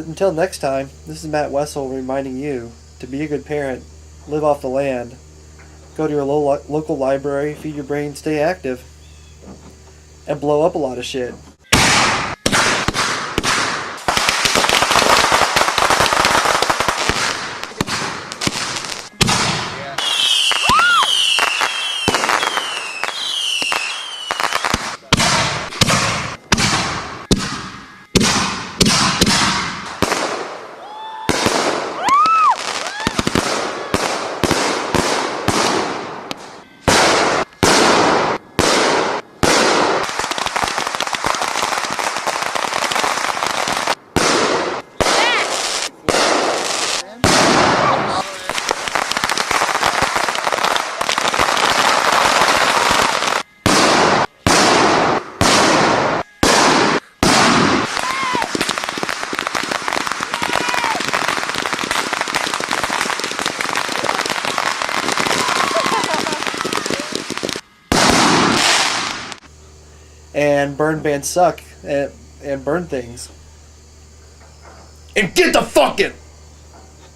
until next time, this is Matt Wessel reminding you to be a good parent, live off the land, go to your local library, feed your brain, stay active, and blow up a lot of shit. And burn bands suck and burn things. And get the fucking